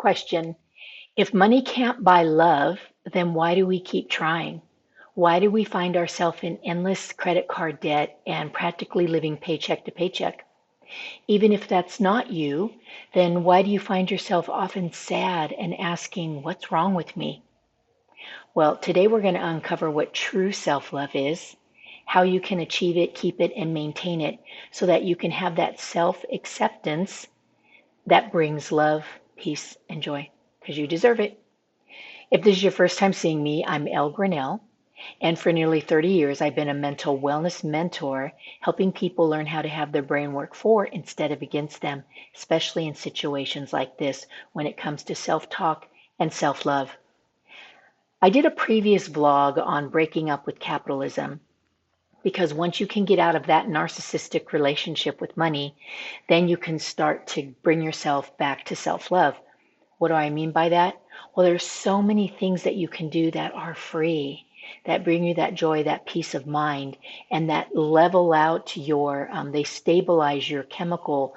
Question. If money can't buy love, then why do we keep trying? Why do we find ourselves in endless credit card debt and practically living paycheck to paycheck? Even if that's not you, then why do you find yourself often sad and asking, what's wrong with me? Well, today we're going to uncover what true self love is, how you can achieve it, keep it, and maintain it so that you can have that self acceptance that brings love, peace, and joy because you deserve it. If this is your first time seeing me, I'm Elle Graniel, and for nearly 30 years, I've been a mental wellness mentor, helping people learn how to have their brain work for instead of against them, especially in situations like this when it comes to self talk and self love. I did a previous vlog on breaking up with capitalism because once you can get out of that narcissistic relationship with money, then you can start to bring yourself back to self love. What do I mean by that? Well, there's so many things that you can do that are free, that bring you that joy, that peace of mind, and that level out they stabilize your chemical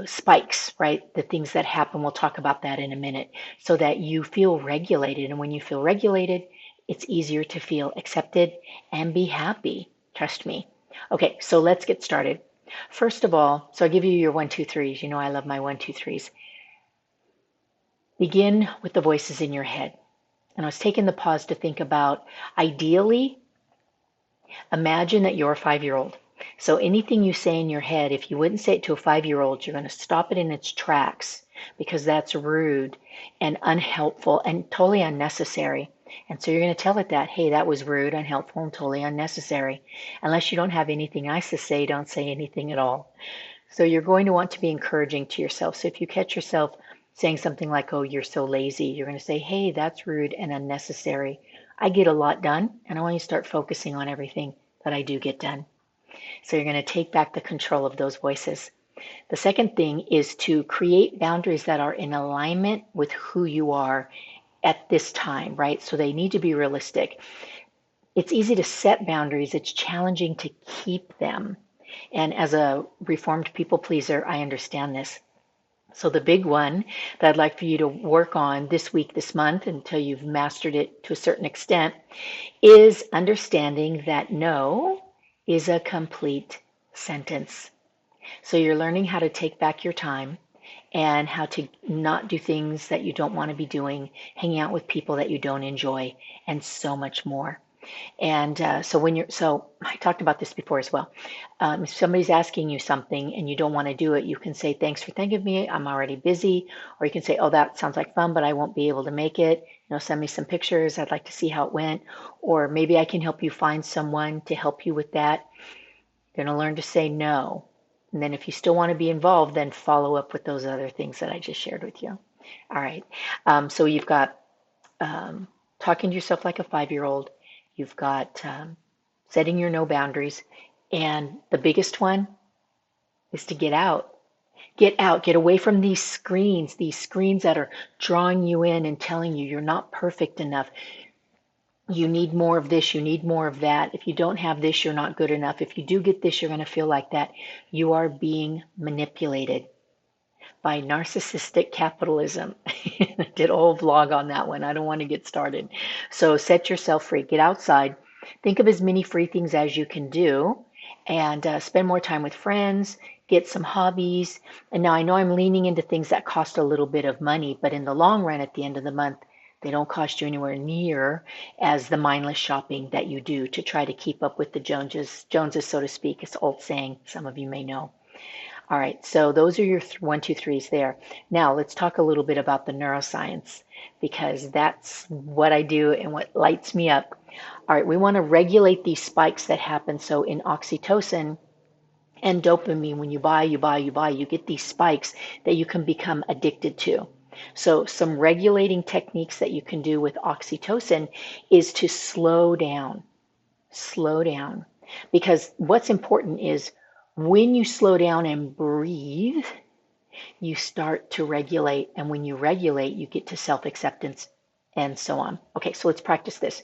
spikes, right? The things that happen, we'll talk about that in a minute, so that you feel regulated. And when you feel regulated, it's easier to feel accepted and be happy. Trust me. Okay, so let's get started. First of all, so I'll give you your one, two, threes. You know, I love my one, two, threes. Begin with the voices in your head. And I was taking the pause to think about, ideally, imagine that you're a 5-year-old. So anything you say in your head, if you wouldn't say it to a 5-year-old, you're going to stop it in its tracks because that's rude and unhelpful and totally unnecessary. And so you're going to tell it that, hey, that was rude, unhelpful, and totally unnecessary. Unless you don't have anything nice to say, don't say anything at all. So you're going to want to be encouraging to yourself. So if you catch yourself saying something like, oh, you're so lazy, you're going to say, hey, that's rude and unnecessary. I get a lot done, and I want you to start focusing on everything that I do get done. So you're going to take back the control of those voices. The second thing is to create boundaries that are in alignment with who you are at this time, right? So they need to be realistic. It's easy to set boundaries, it's challenging to keep them. And as a reformed people pleaser, I understand this. So the big one that I'd like for you to work on this week, this month, until you've mastered it to a certain extent, is understanding that no is a complete sentence. So you're learning how to take back your time and how to not do things that you don't want to be doing, hanging out with people that you don't enjoy, and so much more. And so I talked about this before as well. If somebody's asking you something and you don't want to do it, you can say, thanks for thinking of me. I'm already busy. Or you can say, oh, that sounds like fun, but I won't be able to make it. Send me some pictures. I'd like to see how it went. Or maybe I can help you find someone to help you with that. You're going to learn to say no. And then if you still want to be involved, then follow up with those other things that I just shared with you. All right. So you've got talking to yourself like a 5-year-old. You've got setting your no boundaries. And the biggest one is to get out. Get out, get away from these screens that are drawing you in and telling you you're not perfect enough. You need more of this, you need more of that. If you don't have this, you're not good enough. If you do get this, you're going to feel like that. You are being manipulated by narcissistic capitalism. I did a whole vlog on that one. I don't want to get started. So set yourself free. Get outside. Think of as many free things as you can do and spend more time with friends. Get some hobbies. And now I know I'm leaning into things that cost a little bit of money, but in the long run, at the end of the month, they don't cost you anywhere near as the mindless shopping that you do to try to keep up with the Joneses, so to speak. It's an old saying, some of you may know. All right, so those are your one, two, threes there. Now let's talk a little bit about the neuroscience because that's what I do and what lights me up. All right, we want to regulate these spikes that happen. So in oxytocin and dopamine, when you buy, you get these spikes that you can become addicted to. So some regulating techniques that you can do with oxytocin is to slow down, because what's important is when you slow down and breathe, you start to regulate. And when you regulate, you get to self-acceptance and so on. Okay, so let's practice this.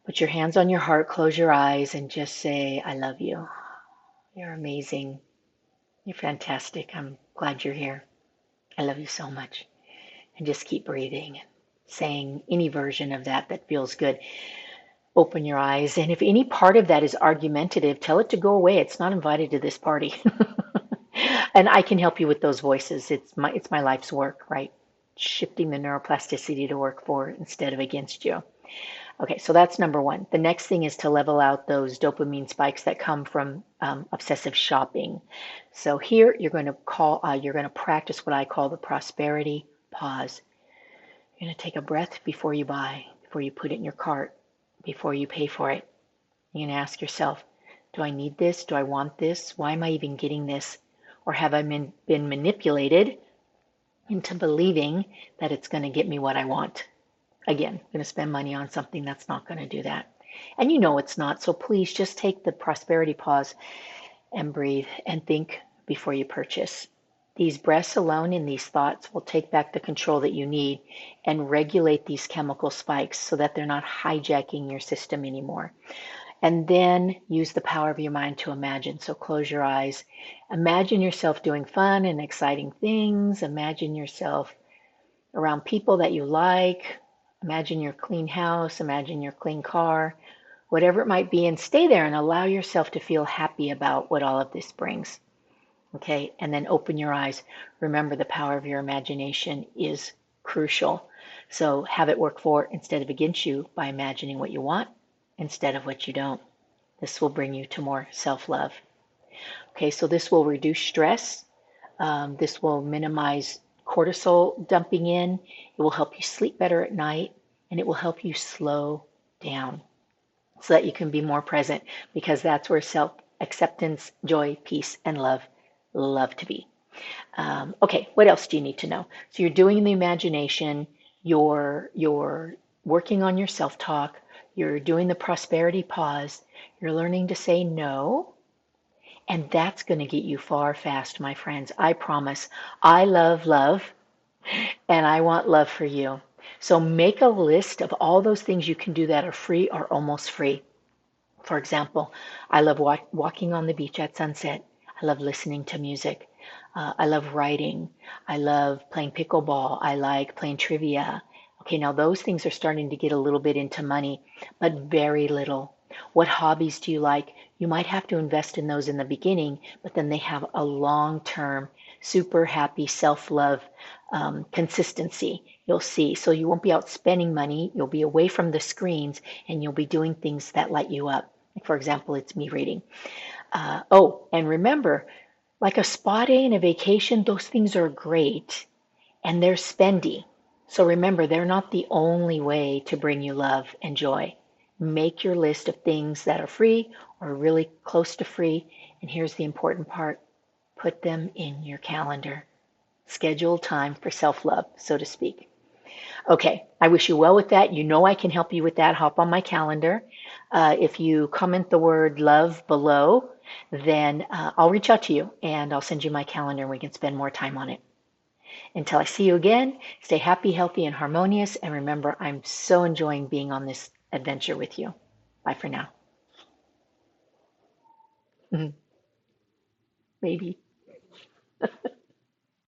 Put your hands on your heart, close your eyes, and just say, I love you. You're amazing. You're fantastic. I'm glad you're here. I love you so much. and just keep breathing, saying any version of that that feels good. Open your eyes. And if any part of that is argumentative, tell it to go away. It's not invited to this party. And I can help you with those voices. It's my life's work, right? Shifting the neuroplasticity to work for instead of against you. Okay, so that's number one. The next thing is to level out those dopamine spikes that come from obsessive shopping. So here you're going to practice what I call the prosperity pause. You're going to take a breath before you buy, before you put it in your cart, before you pay for it. You're going to ask yourself, do I need this? Do I want this? Why am I even getting this? Or have I been manipulated into believing that it's going to get me what I want? Again, I'm going to spend money on something that's not going to do that. And you know it's not. So please just take the prosperity pause and breathe and think before you purchase. These breaths alone and these thoughts will take back the control that you need and regulate these chemical spikes so that they're not hijacking your system anymore. And then use the power of your mind to imagine. So close your eyes. Imagine yourself doing fun and exciting things. Imagine yourself around people that you like. Imagine your clean house. Imagine your clean car. Whatever it might be, and stay there and allow yourself to feel happy about what all of this brings. Okay, and then open your eyes. Remember, the power of your imagination is crucial. So have it work for instead of against you by imagining what you want instead of what you don't. This will bring you to more self-love. Okay, so this will reduce stress. This will minimize cortisol dumping in. It will help you sleep better at night, and it will help you slow down so that you can be more present, because that's where self-acceptance, joy, peace, and love to be. Okay, what else do you need to know? So you're doing the imagination, you're working on your self-talk, you're doing the prosperity pause, you're learning to say no, and that's going to get you far fast, my friends. I promise. I love love, and I want love for you. So make a list of all those things you can do that are free or almost free. For example, I love walking on the beach at sunset. I love listening to music. I love writing. I love playing pickleball. I like playing trivia. Okay, now those things are starting to get a little bit into money, but very little. What hobbies do you like? You might have to invest in those in the beginning, but then they have a long-term, super happy self-love consistency. You'll see. So you won't be out spending money. You'll be away from the screens, and you'll be doing things that light you up. For example, it's me reading. And remember, like a spa day and a vacation, those things are great and they're spendy. So remember, they're not the only way to bring you love and joy. Make your list of things that are free or really close to free. And here's the important part, put them in your calendar. Schedule time for self-love, so to speak. Okay, I wish you well with that. You know I can help you with that. Hop on my calendar. If you comment the word love below, then I'll reach out to you and I'll send you my calendar and we can spend more time on it. Until I see you again, stay happy, healthy, and harmonious. And remember, I'm so enjoying being on this adventure with you. Bye for now. Maybe.